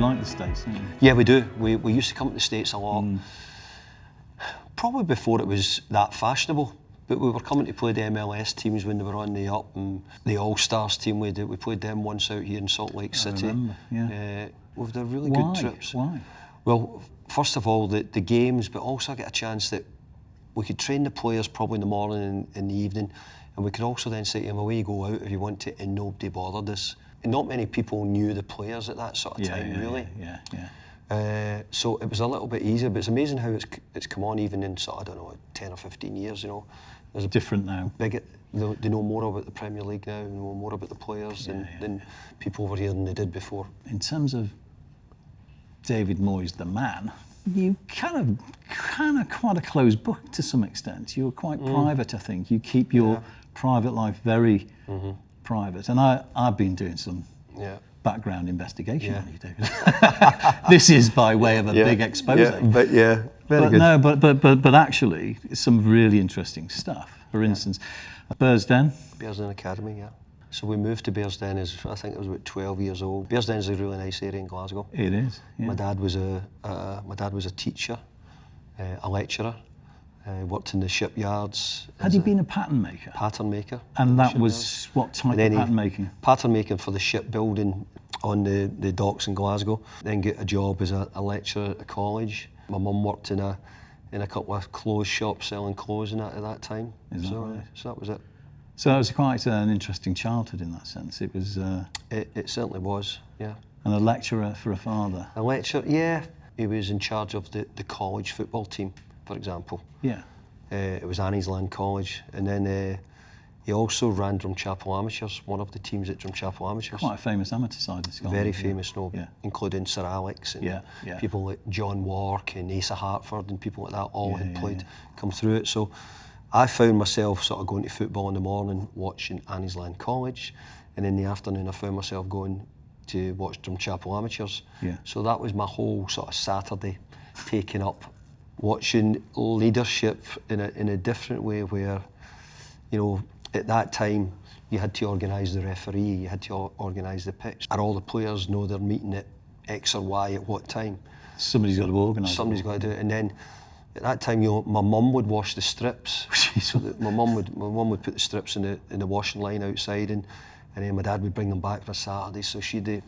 like the States, don't you? Yeah, we do. We used to come to the States a lot. Probably before it was that fashionable. But we were coming to play the MLS teams when they were on the up, and the All-Stars team, we played them once out here in Salt Lake City. I remember, yeah. We've done really good trips. Why? Well, first of all, the games, but also I get a chance that we could train the players probably in the morning and in the evening, and we could also then say to them, away you go out if you want to, and nobody bothered us. And not many people knew the players at that sort of time, really. Yeah. So it was a little bit easier, but it's amazing how it's come on even in sort of, I don't know, 10 or 15 years, you know. There's different now. They know more about the Premier League now, they know more about the players than people over here than they did before. In terms of David Moyes, the man, you kind of quite a closed book to some extent. You're quite private, I think. You keep your private life very private. And I've been doing some background investigation on you, David. This is by way of a big expose. Very good. No, but actually, it's some really interesting stuff. For instance, Bearsden Academy, So we moved to Bearsden as I think I was about 12 years old. Bearsden is a really nice area in Glasgow. It is. Yeah. My dad was a teacher, a lecturer. Worked in the shipyards. Had you been a pattern maker? Pattern maker. And that was what type of pattern making? Pattern making for the shipbuilding on the docks in Glasgow. Then get a job as a lecturer at a college. My mum worked in a couple of clothes shops selling clothes and that at that time. So that was it. So it was quite an interesting childhood in that sense. It was. It certainly was. Yeah. And a lecturer for a father. A lecturer, yeah. He was in charge of the college football team, for example. Yeah. It was ICELAND College, and then he also ran Drumchapel Amateurs, one of the teams at Drumchapel Amateurs. Quite a famous amateur side in Scotland. Very famous, including Sir Alex and people like John Wark and Asa Hartford and people like that all had played, come through it. So I found myself sort of going to football in the morning, watching ICELAND College, and in the afternoon I found myself going to watch Drumchapel Amateurs. Yeah. So that was my whole sort of Saturday taken up, watching leadership in a different way where, you know, at that time you had to organise the referee, you had to organise the pitch. Are all the players know they're meeting at X or Y at what time? Somebody's got to organise it. Somebody's got to do it. And then at that time, you know, my mum would wash the strips. So that my mum would put the strips in the washing line outside, and then my dad would bring them back for a Saturday. So she'd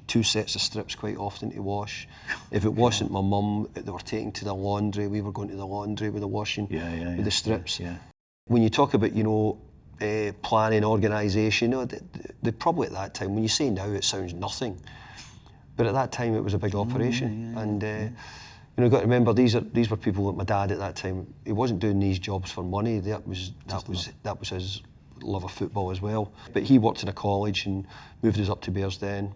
two sets of strips quite often to wash. If it wasn't my mum, they were taken to the laundry. We were going to the laundry with the washing, with the strips. Yeah. When you talk about, you know, planning, organisation, you know, they probably at that time, when you say now it sounds nothing, but at that time it was a big operation. You know, you've got to remember these were people like my dad at that time. He wasn't doing these jobs for money. That was his love of football as well. But he worked in a college and moved us up to Bearsden,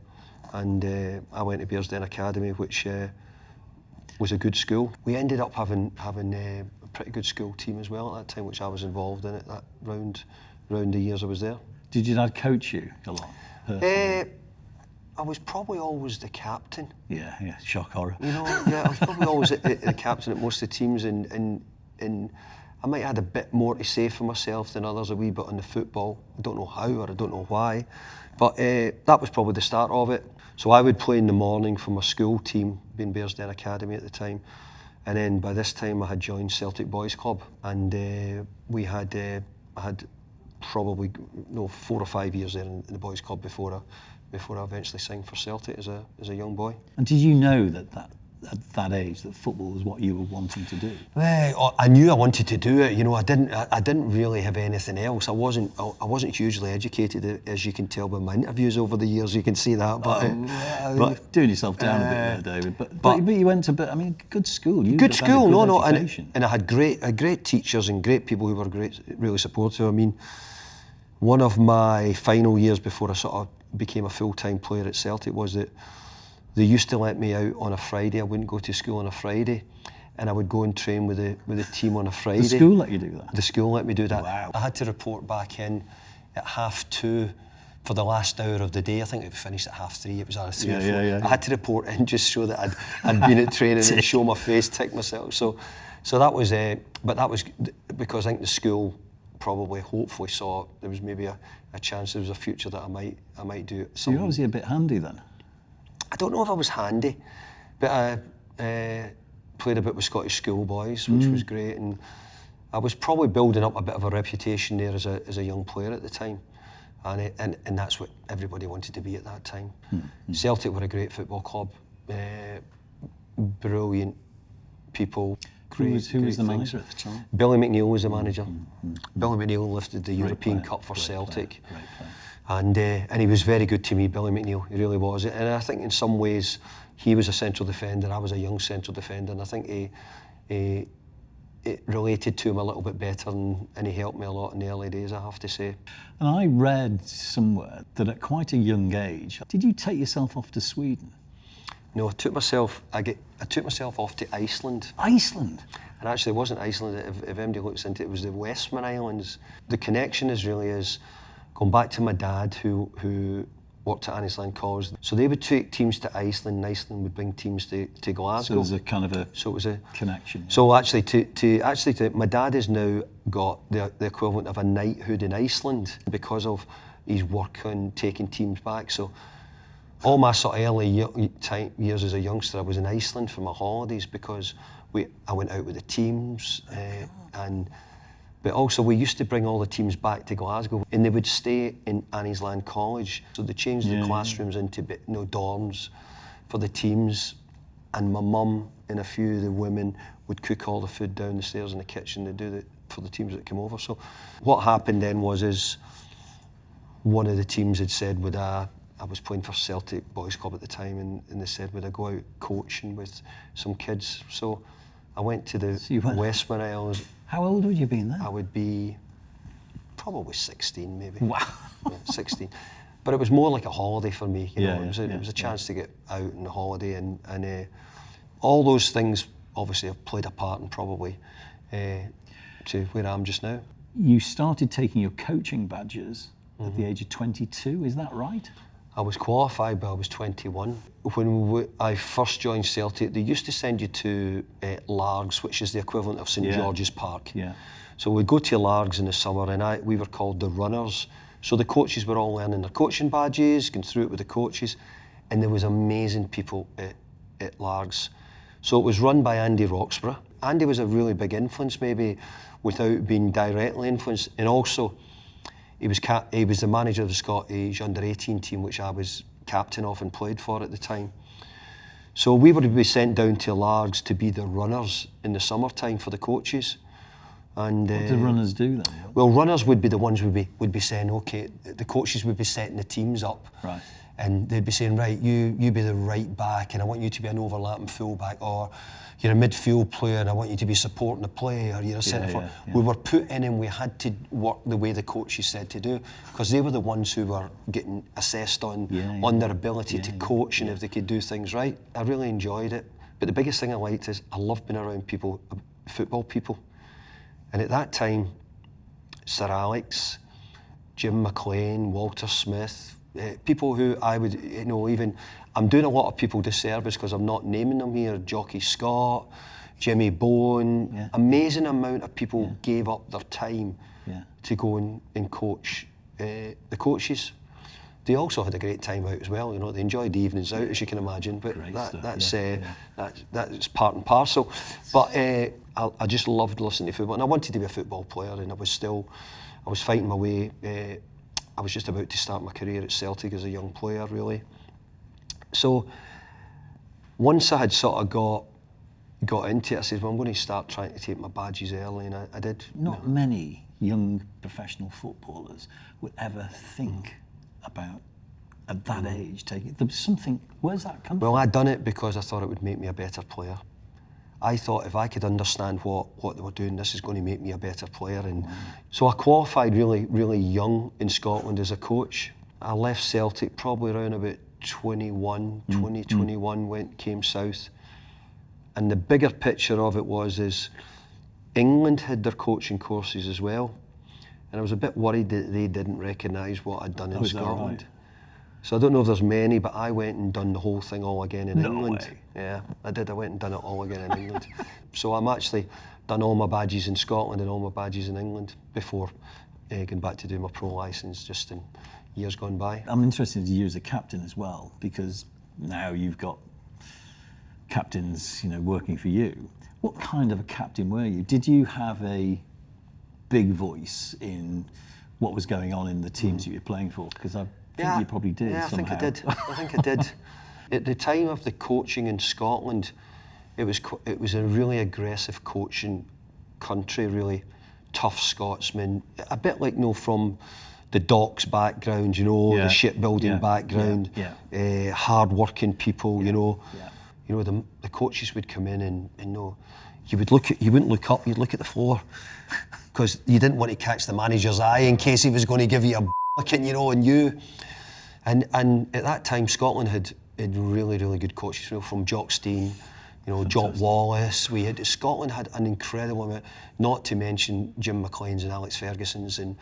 and I went to Bearsden Academy, which was a good school. We ended up having a pretty good school team as well at that time, which I was involved in at that round the years I was there. Did your dad coach you a lot? I was probably always the captain. Yeah, shock horror. You know, I was probably always the captain at most of the teams, and I might have had a bit more to say for myself than others a wee bit on the football. I don't know how or I don't know why, but that was probably the start of it. So I would play in the morning for my school team, being Bearsden Academy at the time, and then by this time I had joined Celtic Boys Club, and I had probably 4 or 5 years there in the boys club before I eventually signed for Celtic as a young boy. And did you know that at that age that football was what you were wanting to do? I knew I wanted to do it. You know, I didn't really have anything else. I wasn't hugely educated, as you can tell by my interviews over the years. You can see that. But doing yourself down a bit there, David. But you went to good school. Good school, and I had great teachers and great people who were really supportive. I mean, one of my final years before I sort of became a full-time player at Celtic was that they used to let me out on a Friday. I wouldn't go to school on a Friday, and I would go and train with the team on a Friday. The school let you do that? The school let me do that. Wow. I had to report back in at 2:30 for the last hour of the day. I think it finished at 3:30. It was either 3 or 4. Yeah. I had to report in just so that I'd been at training and show my face, tick myself. So that was, but that was because I think the school probably, hopefully saw there was maybe a chance there was a future that I might do. So you're obviously a bit handy then. I don't know if I was handy, but I played a bit with Scottish schoolboys, which was great, and I was probably building up a bit of a reputation there as a young player at the time, and that's what everybody wanted to be at that time. Celtic were a great football club, brilliant people. Who was the manager at the time? Billy McNeil was the manager. Billy McNeil lifted the European Cup for Celtic. Great player. And he was very good to me, Billy McNeil, he really was. And I think in some ways he was a central defender, I was a young central defender, and I think it related to him a little bit better, and he helped me a lot in the early days, I have to say. And I read somewhere that at quite a young age, did you take yourself off to Sweden? No, I took myself off to Iceland. Iceland? And actually it wasn't Iceland, if anybody looks into it, it was the Westman Islands. The connection is going back to my dad who worked at ICELAND College. So they would take teams to Iceland, and Iceland would bring teams to Glasgow. So there's a kind of so it was a connection. Yeah. So actually, my dad has now got the equivalent of a knighthood in Iceland because of his work on taking teams back. So all my sort of early years as a youngster, I was in Iceland for my holidays because I went out with the teams, but also we used to bring all the teams back to Glasgow, and they would stay in ICELAND College. So they changed the classrooms into dorms for the teams, and my mum and a few of the women would cook all the food down the stairs in the kitchen to do for the teams that came over. So what happened then is one of the teams had said, I was playing for Celtic Boys Club at the time, and they said, would I go out coaching with some kids? So I went to the Westman Isles. How old would you have been then? I would be probably 16 maybe. Wow. Yeah, 16. But it was more like a holiday for me, Yeah, it was a chance to get out on a holiday, and all those things obviously have played a part in probably to where I am just now. You started taking your coaching badges at the age of 22, is that right? I was qualified, but I was 21. When I first joined Celtic, they used to send you to Largs, which is the equivalent of St George's Park. Yeah. So we'd go to Largs in the summer, and we were called the runners. So the coaches were all learning their coaching badges, going through it with the coaches, and there was amazing people at Largs. So it was run by Andy Roxburgh. Andy was a really big influence, maybe without being directly influenced, and also he was the manager of the Scottish under-18 team, which I was captain of and played for at the time. So we were to be sent down to Largs to be the runners in the summertime for the coaches. And what did runners do then? Well, runners would be the ones would be saying, okay, the coaches would be setting the teams up. Right. And they'd be saying, right, you be the right back, and I want you to be an overlapping full back, or you're a midfield player and I want you to be supporting the play, or you're a centre forward. We were put in and we had to work the way the coaches said to do, because they were the ones who were getting assessed on their ability to coach and if they could do things right. I really enjoyed it. But the biggest thing I liked is I loved being around people, football people. And at that time, Sir Alex, Jim McLean, Walter Smith, people who I would, even, I'm doing a lot of people disservice because I'm not naming them here, Jockey Scott, Jimmy Bowen, amazing amount of people gave up their time to go and coach the coaches. They also had a great time out as well, they enjoyed the evenings out, as you can imagine, but that's part and parcel. But I just loved listening to football, and I wanted to be a football player, and I was fighting my way. I was just about to start my career at Celtic as a young player, really. So once I had sort of got into it, I said, well, I'm going to start trying to take my badges early, and I did. Not many young professional footballers would ever think about, at that age, taking. There was something. Where's that come from? Well, I'd done it because I thought it would make me a better player. I thought if I could understand what they were doing, this is going to make me a better player. And so I qualified really, really young in Scotland as a coach. I left Celtic probably around about 21, came south. And the bigger picture of it is England had their coaching courses as well. And I was a bit worried that they didn't recognise what I'd done in Scotland. Right? So I don't know if there's many, but I went and done the whole thing all again in England. Way. Yeah, I did. I went and done it all again in England. So I'm actually done all my badges in Scotland and all my badges in England before going back to do my pro licence just in years gone by. I'm interested in you as a captain as well, because now you've got captains, working for you. What kind of a captain were you? Did you have a big voice in what was going on in the teams that you were playing for? Because I think you probably did. Yeah, somehow. I think I did. At the time of the coaching in Scotland, it was a really aggressive coaching country, really tough Scotsmen, a bit like from the docks background, the shipbuilding background, hard-working people, the coaches would come in and you wouldn't look up, you'd look at the floor because you didn't want to catch the manager's eye in case he was going to give you a licking, and at that time Scotland had really, really good coaches, from Jock Stein, Jock Wallace. Scotland had an incredible amount, not to mention Jim McLean's and Alex Ferguson's and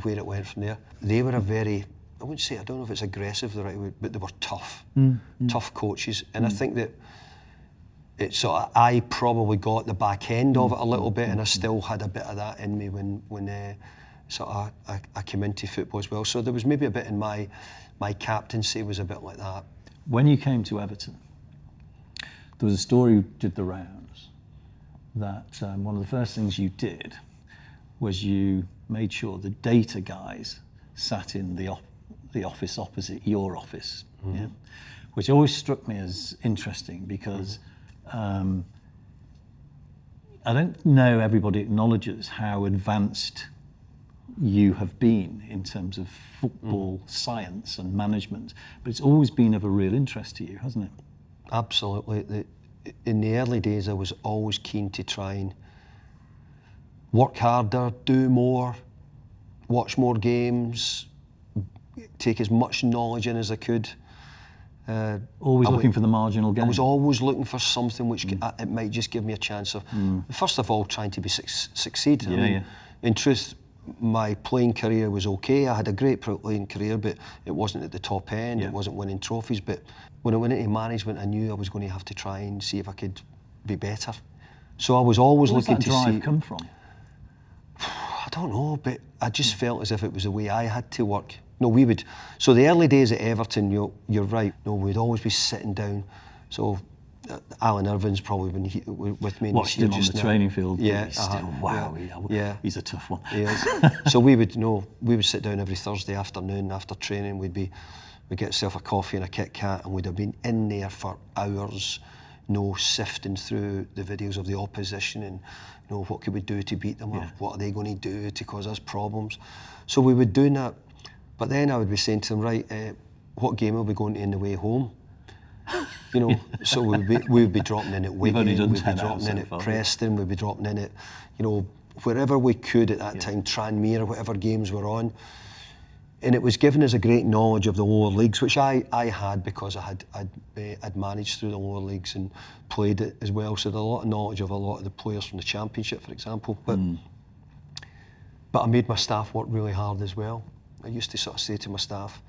where it went from there. They were I don't know if it's aggressive the right word, but they were tough, tough coaches. And I think that I probably got the back end of it a little bit, and I still had a bit of that in me when I came into football as well. So there was maybe a bit in my captaincy was a bit like that. When you came to Everton, there was a story did the rounds that one of the first things you did was you made sure the data guys sat in the office opposite your office, which always struck me as interesting because I don't know everybody acknowledges how advanced you have been in terms of football science and management, but it's always been of a real interest to you, hasn't it? Absolutely. In the early days, I was always keen to try and work harder, do more, watch more games, take as much knowledge in as I could. Always looking for the marginal gain. I was always looking for something which it might just give me a chance of, first of all, trying to succeed. In truth, my playing career was okay. I had a great playing career, but it wasn't at the top end. It wasn't winning trophies. But when I went into management, I knew I was going to have to try and see if I could be better. So I was always looking to see. Where does that drive come from? I don't know, but I just felt as if it was the way I had to work. So the early days at Everton, you're right. We'd always be sitting down. So Alan Irvin's probably been with me. Watched him on the training field. Yeah. He's a tough one. He is. So we would sit down every Thursday afternoon after training. We'd get ourselves a coffee and a Kit Kat, and we'd have been in there for hours, sifting through the videos of the opposition and what could we do to beat them, or what are they going to do to cause us problems. So we would do that. But then I would be saying to them, right, what game are we going to in the way home? So we would be dropping in at Wigan, we'd be dropping in at Preston, we'd be dropping in at, wherever we could at that time, Tranmere, whatever games were on. And it was giving us a great knowledge of the lower leagues, which I had because I'd managed through the lower leagues and played it as well. So I had a lot of knowledge of a lot of the players from the Championship, for example. But I made my staff work really hard as well. I used to sort of say to my staff,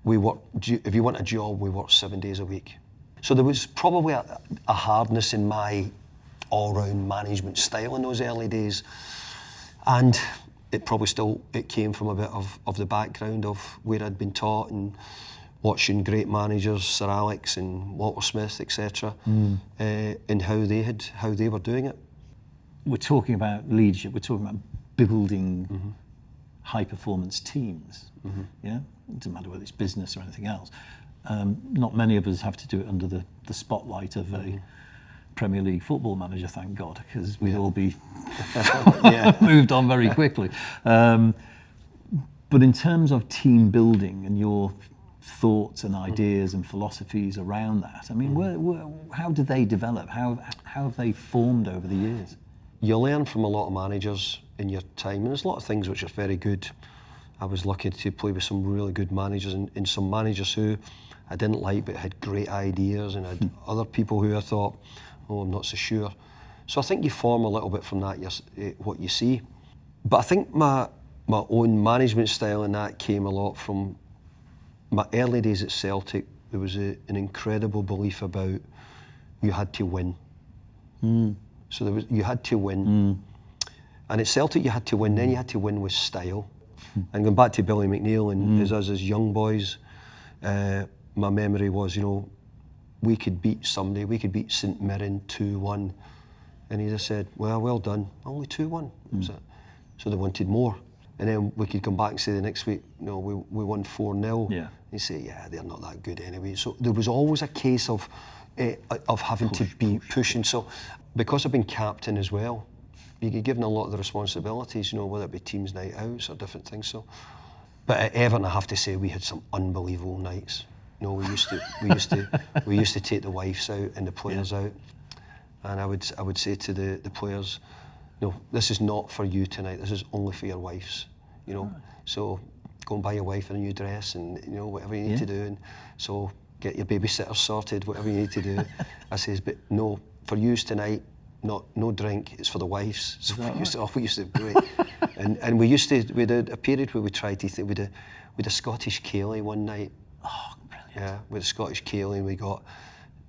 if you want a job, we work 7 days a week. So there was probably a hardness in my all-round management style in those early days. And it came from a bit of the background of where I'd been taught and watching great managers, Sir Alex and Walter Smith, etc., and how they were doing it. We're talking about leadership, we're talking about building high-performance teams. Yeah, it doesn't matter whether it's business or anything else. Not many of us have to do it under the spotlight of a Premier League football manager, thank God, because we'd all be moved on very quickly. But in terms of team building and your thoughts and ideas and philosophies around that, I mean, how did they develop? How have they formed over the years? You learn from a lot of managers in your time, and there's a lot of things which are very good. I was lucky to play with some really good managers and some managers who I didn't like but had great ideas, and I had other people who I thought, I'm not so sure. So I think you form a little bit from that, what you see. But I think my own management style and that came a lot from my early days at Celtic. There was an incredible belief about you had to win. So you had to win. And at Celtic you had to win, then you had to win with style. And going back to Billy McNeil and us as young boys, my memory was, we could beat somebody, we could beat St Mirren 2-1, and he just said, well done, only 2-1. So they wanted more. And then we could come back and say the next week, no, we won 4-0. Yeah. They say, yeah, they're not that good anyway. So there was always a case of having to be pushing. So because I've been captain as well, you get given a lot of the responsibilities, whether it be teams' night outs or different things. So, but at Everton, I have to say, we had some unbelievable nights. We used to take the wives out and the players out, and I would say to the players, no, this is not for you tonight. This is only for your wives. So go and buy your wife a new dress and whatever you need to do. And so get your babysitter sorted, whatever you need to do. I says, but no, for yous tonight, no drink. It's for the wives. So we used to do it. and we had a period where we tried to think. We had a Scottish Ceilidh one night. Oh, brilliant. Yeah, with a Scottish Ceilidh, and we got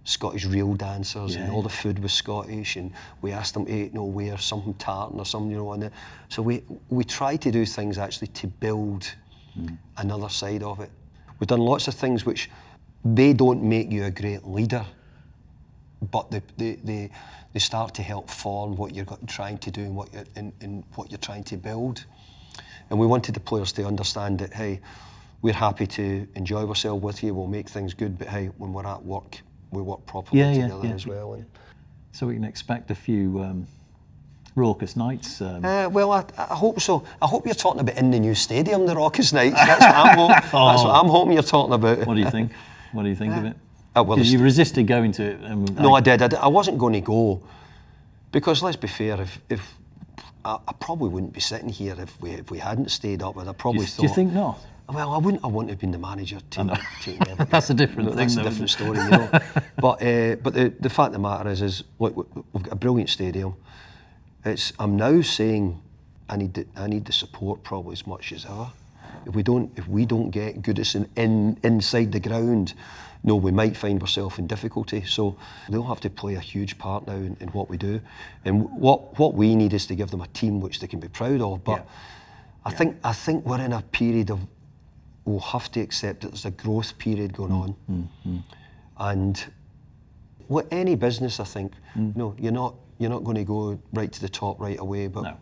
Scottish reel dancers, and all the food was Scottish, and we asked them to wear something tartan or something, and so we tried to do things actually to build another side of it. We've done lots of things which they don't make you a great leader, but they start to help form what you're trying to do and what you're trying to build. And we wanted the players to understand that, hey, we're happy to enjoy ourselves with you, we'll make things good, but hey, when we're at work, we work properly together as well. And so we can expect a few raucous nights. Well, I hope so. I hope you're talking about in the new stadium, the raucous nights. That's what I'm hoping you're talking about. What do you think? What do you think of it? Well, because you resisted going to it. No, I did. I wasn't going to go because, let's be fair, if I probably wouldn't be sitting here if we hadn't stayed up. I'd probably thought. Do you think not? Well, I wouldn't have wanted to have been the manager. That's a different thing. That's a different story, But the fact of the matter is look, we've got a brilliant stadium. I'm now saying I need the support probably as much as ever. If we don't get Goodison inside the ground, we might find ourselves in difficulty. So they'll have to play a huge part now in what we do. And what we need is to give them a team which they can be proud of. But I think we're in a period of. We'll have to accept that there's a growth period going on, and with any business, I think, you're not going to go right to the top right away, but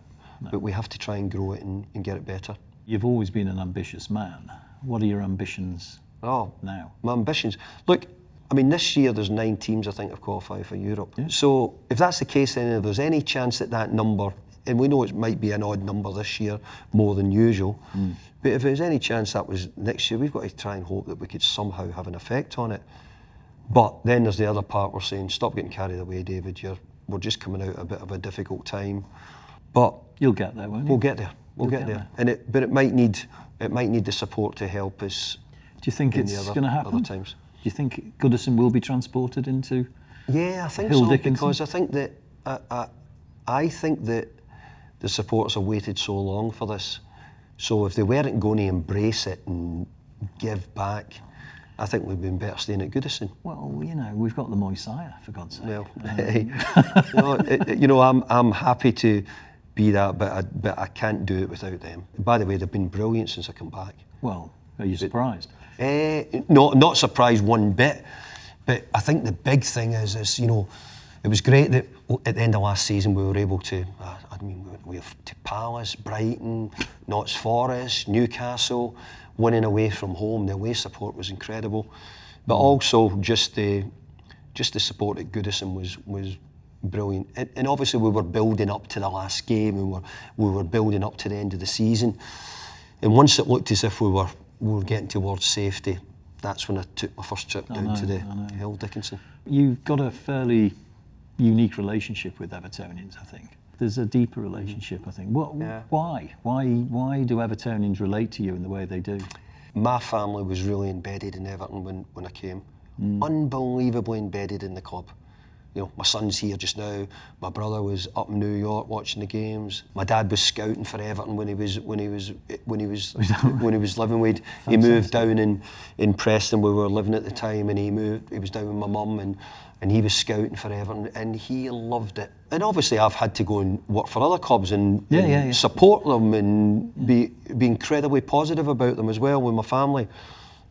we have to try and grow it and get it better. You've always been an ambitious man. What are your ambitions now? My ambitions. Look, I mean, this year there's 9 teams I think have qualified for Europe. Yeah. So if that's the case, then if there's any chance that number, and we know it might be an odd number this year, more than usual, but if there's any chance that was next year, we've got to try and hope that we could somehow have an effect on it. But then there's the other part we're saying, stop getting carried away, David. We're just coming out a bit of a difficult time. But you'll get there, won't you? We'll get there. We'll get there. But it might need the support to help us. Do you think it's going to happen? Other times. Do you think Goodison will be transported into? Yeah, I think Hill so. Dickinson? Because I think that the supporters have waited so long for this. So if they weren't going to embrace it and give back, I think we'd been better staying at Goodison. Well, we've got the Merseyside, for God's sake. Well, I'm happy to be that, but I can't do it without them. By the way, they've been brilliant since I come back. Well, are you surprised? Not surprised one bit, but I think the big thing is it was great that at the end of last season we were able to, we went to Palace, Brighton, Notts Forest, Newcastle, winning away from home. The away support was incredible, but also just the support at Goodison was brilliant. And obviously we were building up to the last game, and we were building up to the end of the season. And once it looked as if we were getting towards safety, that's when I took my first trip down to the Hill Dickinson. You've got a fairly unique relationship with Evertonians, I think. There's a deeper relationship, I think. Why? Why do Evertonians relate to you in the way they do? My family was really embedded in Everton when I came. Unbelievably embedded in the club. My son's here just now. My brother was up in New York watching the games. My dad was scouting for Everton when he was living with. He moved down in Preston where we were living at the time, and he was down with my mum, and he was scouting for Everton, and he loved it. And obviously I've had to go and work for other clubs and support them and be incredibly positive about them as well with my family.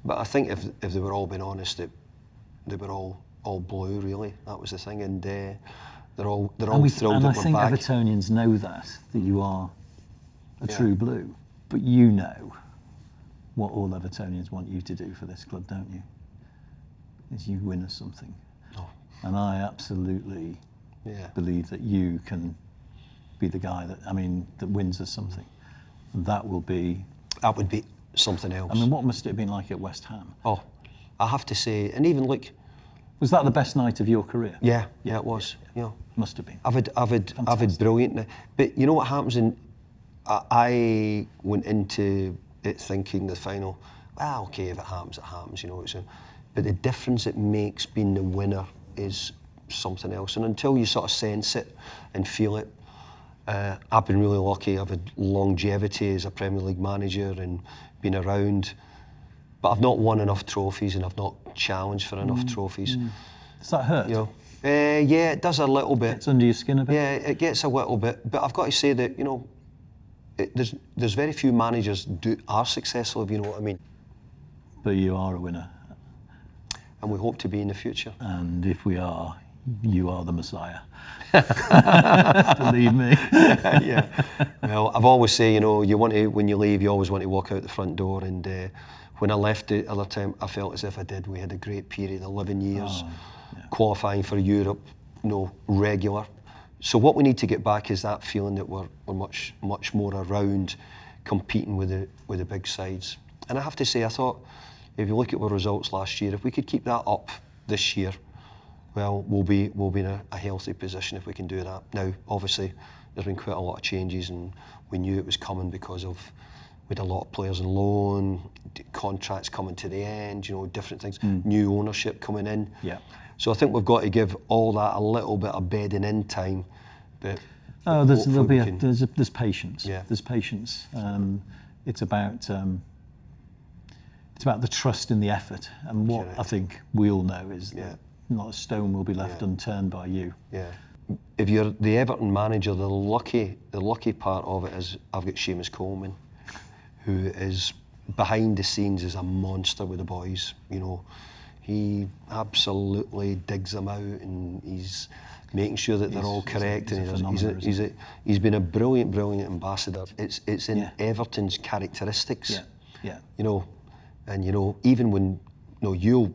But I think if they were all being honest, they were all blue, really. That was the thing, and they're all thrilled and that I we're think back. Evertonians know that you are a true blue, but you know what all Evertonians want you to do for this club, don't you? Is you win us something. Oh. And I absolutely believe that you can be the guy that wins us something. That would be something else. I mean, what must it have been like at West Ham? Oh, I have to say, and even look. Was that the best night of your career? Yeah, it was. Yeah. Must have been. I've had brilliant. But you know what happens I went into it thinking the final, well, okay, if it happens, it happens, you know. But the difference it makes being the winner is something else. And until you sort of sense it and feel it, I've been really lucky. I've had longevity as a Premier League manager and been around, but I've not won enough trophies and I've not challenged for enough trophies. Does that hurt? You know, yeah, it does a little bit. It's under your skin a bit? Yeah, it gets a little bit. But I've got to say that, you know, there's very few managers are successful, if you know what I mean. But you are a winner. And we hope to be in the future. And if we are, you are the Messiah. Believe me. Yeah. Well, I've always say, you know, when you leave, you always want to walk out the front door. And when I left the other time, I felt as if I did. We had a great period, 11 years, qualifying for Europe, you know, regular. So what we need to get back is that feeling that we're much more around, competing with the big sides. And I have to say, I thought, if you look at our results last year, if we could keep that up this year, well, we'll be in a healthy position if we can do that. Now, obviously, there's been quite a lot of changes, and we knew it was coming because we had a lot of players on loan, contracts coming to the end, you know, different things, new ownership coming in. Yeah. So I think we've got to give all that a little bit of bedding in time. But there's patience. Yeah. There's patience. It's about the trust in the effort, and what I think we all know is that not a stone will be left unturned by you. Yeah. If you're the Everton manager, the lucky part of it is I've got Seamus Coleman, who is behind the scenes is a monster with the boys. You know, he absolutely digs them out, and he's making sure that they're all correct. He's been a brilliant ambassador. It's in Everton's characteristics. Yeah. You know, and you know, even when you'll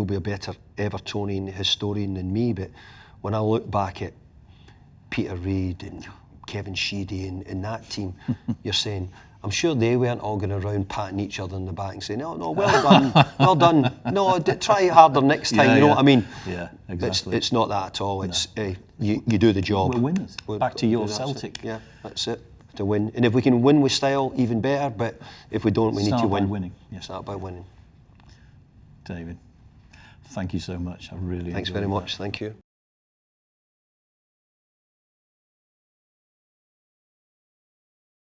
be a better Evertonian historian than me, but when I look back at Peter Reid and Kevin Sheedy and that team, you're saying, I'm sure they weren't all going around patting each other in the back and saying, no, well done, well done. No, try harder next time, you know what I mean? Yeah, exactly. It's not that at all. It's you do the job. We're winners. Back to your Celtic. Yeah, that's it. To win. And if we can win with style, even better, but if we don't, we need to win. Start by winning. Yeah. Start by winning. David, thank you so much. I really Thanks very much. Thank you.